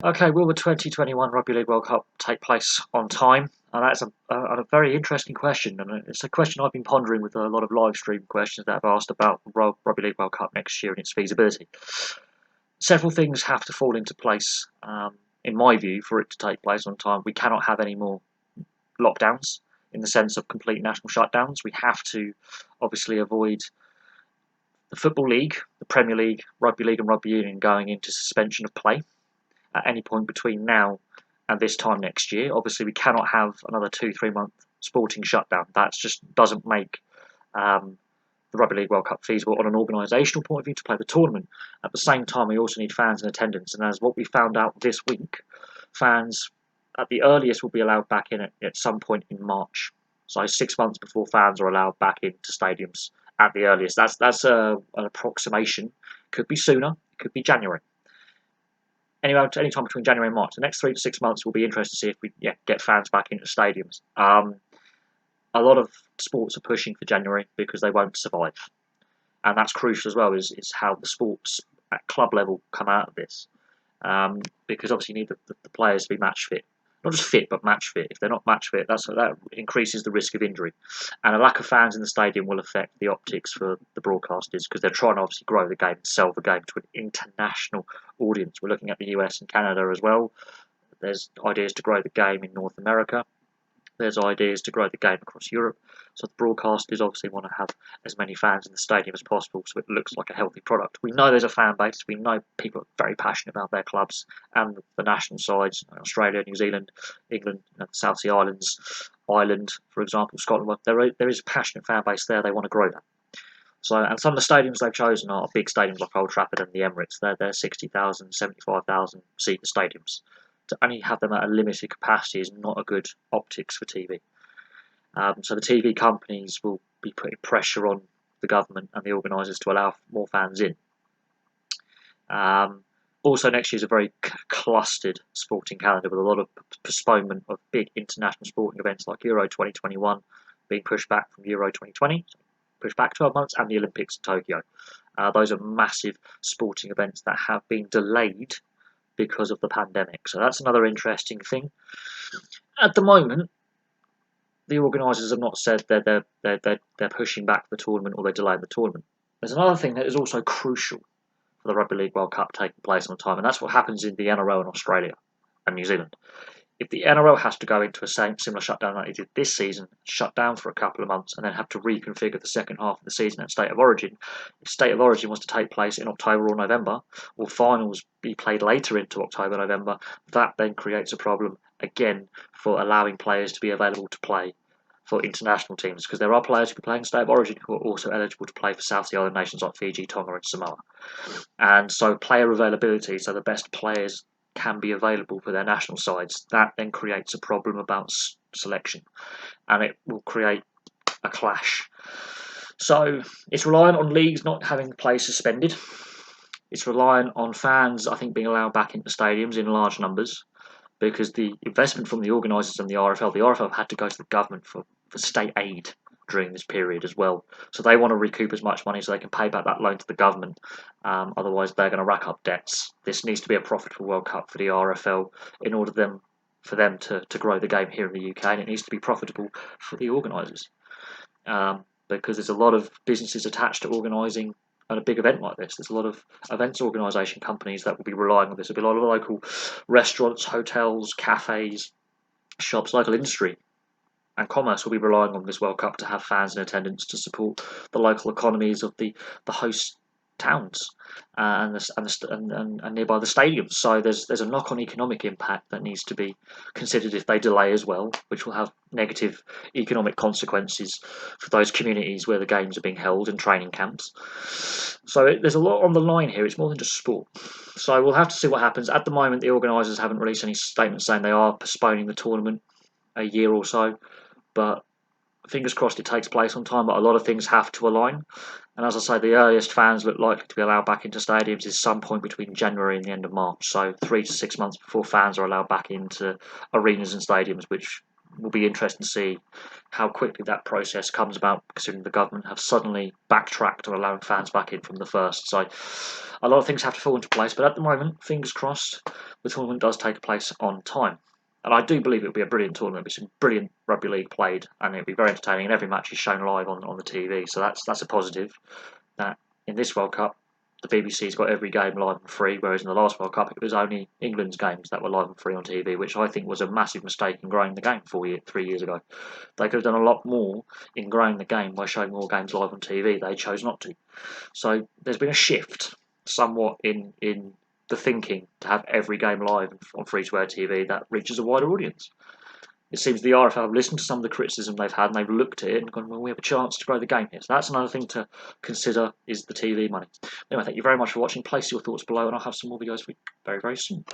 Okay, will the 2021 Rugby League World Cup take place on time? And that's a very interesting question, and it's a question I've been pondering with a lot of live stream questions that I've asked about the Rugby League World Cup next year and its feasibility. Several things have to fall into place, in my view, for it to take place on time. We cannot have any more lockdowns in the sense of complete national shutdowns. We have to obviously avoid the Football League, the Premier League, Rugby League, and Rugby Union going into suspension of play at any point between now and this time next year. Obviously, we cannot have another 2-3 month sporting shutdown. That just doesn't make the Rugby League World Cup feasible on an organisational point of view to play the tournament. At the same time, we also need fans in attendance, and as what we found out this week, fans at the earliest will be allowed back in at some point in March. So 6 months before fans are allowed back into stadiums at the earliest. That's an approximation. Could be sooner. It could be January. Anyway, any time between January and March. The next 3 to 6 months will be interesting to see if we get fans back into stadiums. A lot of sports are pushing for January because they won't survive. And that's crucial as well, is how the sports at club level come out of this. Because obviously you need the players to be match fit. Not just fit, but match fit. If they're not match fit, that increases the risk of injury. And a lack of fans in the stadium will affect the optics for the broadcasters because they're trying to obviously grow the game and sell the game to an international audience. We're looking at the US and Canada as well. There's ideas to grow the game in North America. There's ideas to grow the game across Europe. So the broadcasters obviously want to have as many fans in the stadium as possible so it looks like a healthy product. We know there's a fan base. We know people are very passionate about their clubs and the national sides, Australia, New Zealand, England, the South Sea Islands, Ireland, for example, Scotland. There is a passionate fan base there. They want to grow that. So, and some of the stadiums they've chosen are big stadiums like Old Trafford and the Emirates. They're 60,000, 75,000 seat stadiums. To only have them at a limited capacity is not a good optics for TV. So the TV companies will be putting pressure on the government and the organisers to allow more fans in. Also, next year is a very clustered sporting calendar with a lot of postponement of big international sporting events like Euro 2021 being pushed back from Euro 2020, pushed back 12 months, and the Olympics in Tokyo. Those are massive sporting events that have been delayed because of the pandemic. So that's another interesting thing. At the moment, the organisers have not said that they're pushing back the tournament or they're delaying the tournament. There's another thing that is also crucial for the Rugby League World Cup taking place on time, and that's what happens in the NRL in Australia and New Zealand. If the NRL has to go into a similar shutdown like it did this season, shut down for a couple of months, and then have to reconfigure the second half of the season at State of Origin, if State of Origin was to take place in October or November, or finals be played later into October, November, that then creates a problem again for allowing players to be available to play for international teams, because there are players who are playing State of Origin who are also eligible to play for South Sea Island nations like Fiji, Tonga, and Samoa. And so player availability, so the best players can be available for their national sides, that then creates a problem about selection, and it will create a clash. So it's reliant on leagues not having play suspended. It's reliant on fans, I think, being allowed back into stadiums in large numbers, because the investment from the organisers and the RFL had to go to the government for state aid during this period as well. So they want to recoup as much money so they can pay back that loan to the government. Otherwise, they're going to rack up debts. This needs to be a profitable World Cup for the RFL in order for them to grow the game here in the UK, and it needs to be profitable for the organisers. Because there's a lot of businesses attached to organising a big event like this. There's a lot of events organisation companies that will be relying on this. There'll be a lot of local restaurants, hotels, cafes, shops, local industry and commerce will be relying on this World Cup to have fans in attendance to support the local economies of the host towns and nearby the stadiums. So there's a knock-on economic impact that needs to be considered if they delay as well, which will have negative economic consequences for those communities where the games are being held and training camps. So there's a lot on the line here. It's more than just sport. So we'll have to see what happens. At the moment, the organisers haven't released any statements saying they are postponing the tournament a year or so, but fingers crossed it takes place on time. But a lot of things have to align, and as I say, the earliest fans look likely to be allowed back into stadiums is some point between January and the end of March, so 3 to 6 months before fans are allowed back into arenas and stadiums, which will be interesting to see how quickly that process comes about, considering the government have suddenly backtracked on allowing fans back in from the first. So a lot of things have to fall into place, but at the moment, fingers crossed, the tournament does take place on time. And I do believe it'll be a brilliant tournament. It's some brilliant rugby league played, and it'll be very entertaining. And every match is shown live on the TV, so that's a positive. That in this World Cup, the BBC's got every game live and free, whereas in the last World Cup it was only England's games that were live and free on TV, which I think was a massive mistake in growing the game 3 years ago. They could have done a lot more in growing the game by showing more games live on TV. They chose not to. So there's been a shift somewhat in the thinking to have every game live on free-to-air TV that reaches a wider audience. It seems the RFL have listened to some of the criticism they've had, and they've looked at it and gone, well, we have a chance to grow the game here. So that's another thing to consider, is the TV money. Anyway, thank you very much for watching. Place your thoughts below, and I'll have some more videos for you very, very soon.